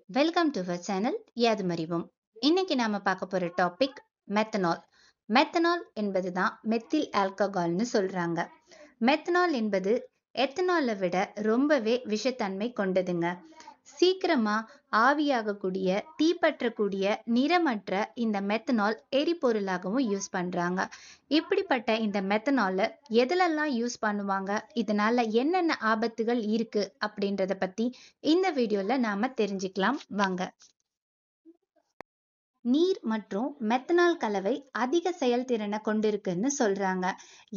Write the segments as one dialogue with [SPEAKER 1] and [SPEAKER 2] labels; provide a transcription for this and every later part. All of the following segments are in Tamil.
[SPEAKER 1] Welcome to our channel Yadhumarivom. இன்னைக்கு நாம பார்க்க போற டாபிக் மெத்தனால். மெத்தனால் என்பதுதான் மெத்தில் ஆல்கஹால்னு சொல்றாங்க. மெத்தனால் என்பது எத்தனாலை விட ரொம்பவே விஷத்தன்மை கொண்டதுங்க. சீக்கிரமா ஆவியாகக்கூடிய தீப்பற்றக்கூடிய நிறமற்ற இந்த மெத்தனால் எரிபொருளாகவும் யூஸ் பண்றாங்க. இப்படிப்பட்ட இந்த மெத்தனால எதுலெல்லாம் யூஸ் பண்ணுவாங்க, இதனால என்னென்ன ஆபத்துகள் இருக்கு அப்படின்றத பத்தி இந்த வீடியோல நாம தெரிஞ்சுக்கலாம் வாங்க. நீர் மற்றும் மெத்தனால் கலவை அதிக செயல்திறனை கொண்டிருக்குன்னு சொல்றாங்க.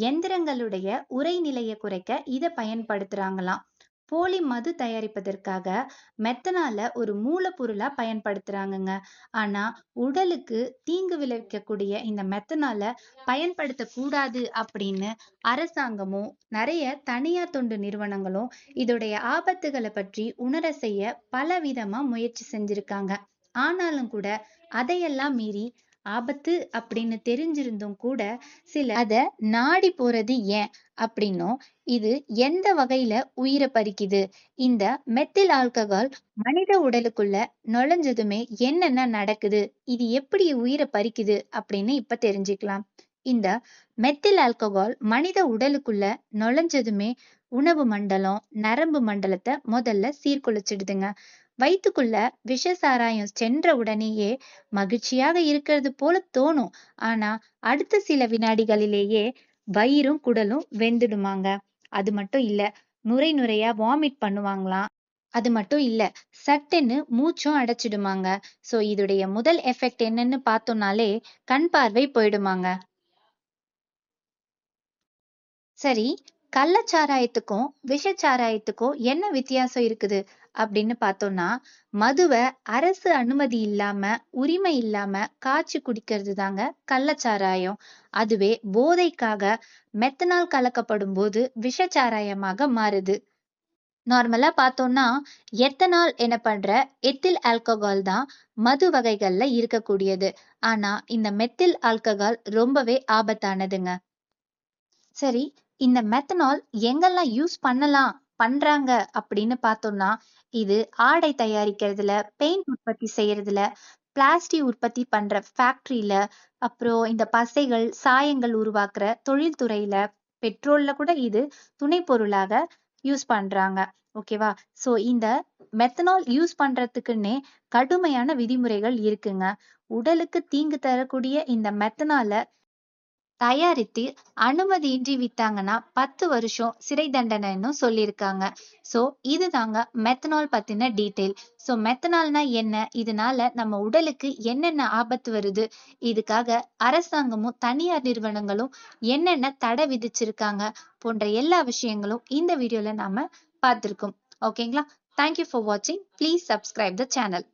[SPEAKER 1] எந்திரங்களுடைய உறைநிலையை குறைக்க இதை பயன்படுத்துறாங்களாம். போலி மது தயாரிப்பதற்காக மெத்தனால ஒரு மூலப்பொருளா பயன்படுத்துறாங்கங்க. ஆனா உடலுக்கு தீங்கு விளைவிக்கக்கூடிய இந்த மெத்தனால பயன்படுத்தக்கூடாது அப்படின்னு அரசாங்கமும் நிறைய தனியார் தொண்டு நிறுவனங்களும் இதோடைய ஆபத்துகளை பற்றி உணர செய்ய பல விதமா முயற்சி செஞ்சிருக்காங்க. ஆனாலும் கூட அதையெல்லாம் மீறி ஆபத்து அப்படின்னு தெரிஞ்சிருந்தும் கூட சில அத நாடி போறது ஏன் அப்படின்னும், இது எந்த வகையில உயிரை பறிக்குது, இந்த மெத்தில் ஆல்கஹால் மனித உடலுக்குள்ள நுழைஞ்சதுமே என்னென்ன நடக்குது, இது எப்படி உயிரை பறிக்குது அப்படின்னு இப்ப தெரிஞ்சுக்கலாம். இந்த மெத்தில் ஆல்கஹால் மனித உடலுக்குள்ள நுழைஞ்சதுமே உணவு மண்டலம், நரம்பு மண்டலத்தை முதல்ல சீர்குலைச்சிடுதுங்க. வயித்துக்குள்ள விஷ சாராயம் சென்ற உடனேயே மகிழ்ச்சியாக இருக்கிறது போல தோணும். ஆனா அடுத்த சில வினாடிகளிலேயே வயிறும் குடலும் வெந்துடுமாங்க. அது மட்டும் இல்ல, நுரை நுரையா வாமிட் பண்ணுவாங்களாம். அது மட்டும் இல்ல, சட்டுன்னு மூச்சும் அடைச்சிடுமாங்க. சோ இதோடைய முதல் எஃபெக்ட் என்னன்னு பார்த்தோம்னாலே கண் பார்வை போயிடுமாங்க. சரி, கள்ளச்சாராயத்துக்கும் விஷச்சாராயத்துக்கும் என்ன வித்தியாசம் இருக்குது அப்படின்னு பார்த்தோம்னா, மதுவை அரசு அனுமதி இல்லாம உரிமை இல்லாம காய்ச்சி குடிக்கிறது தாங்க கள்ளச்சாராயம். அதுவே போதைக்காக மெத்தனால் கலக்கப்படும் போது விஷச்சாராயமாக மாறுது. நார்மலா பார்த்தோம்னா எத்தனால் எனப்படுற எத்தில் ஆல்கஹால் தான் மது வகைகள்ல இருக்கக்கூடியது. ஆனா இந்த மெத்தில் ஆல்கஹால் ரொம்பவே ஆபத்தானதுங்க. சரி, இந்த மெத்தனால் எங்கெல்லாம் யூஸ் பண்றாங்க அப்படின்னு பார்த்தோம்னா, இது ஆடை தயாரிக்கிறதுல, பெயிண்ட் உற்பத்தி செய்யறதுல, பிளாஸ்டிக் உற்பத்தி பண்ற ஃபேக்டரியில, அப்புறம் இந்த பசைகள் சாயங்கள் உருவாக்குற தொழில்துறையில, பெட்ரோல்ல கூட இது துணை பொருளாக யூஸ் பண்றாங்க. ஓகேவா? சோ இந்த மெத்தனால் யூஸ் பண்றதுக்குன்னே கடுமையான விதிமுறைகள் இருக்குங்க. உடலுக்கு தீங்கு தரக்கூடிய இந்த மெத்தனால தயாரித்து அனுமதியின்றி வித்தாங்கன்னா 10 வருஷம் சிறை தண்டனைன்னு சொல்லியிருக்காங்க. சோ இதுதாங்க மெத்தனால் பத்தின டீட்டெயில். சோ மெத்தனால்னா என்ன, இதனால நம்ம உடலுக்கு என்னென்ன ஆபத்து வருது, இதுக்காக அரசாங்கமும் தனியார் நிறுவனங்களும் என்னென்ன தடை விதிச்சிருக்காங்க போன்ற எல்லா விஷயங்களும் இந்த வீடியோல நாம பார்த்திருக்கோம். ஓகேங்களா? தேங்க்யூ ஃபார் வாட்சிங். Please subscribe the channel.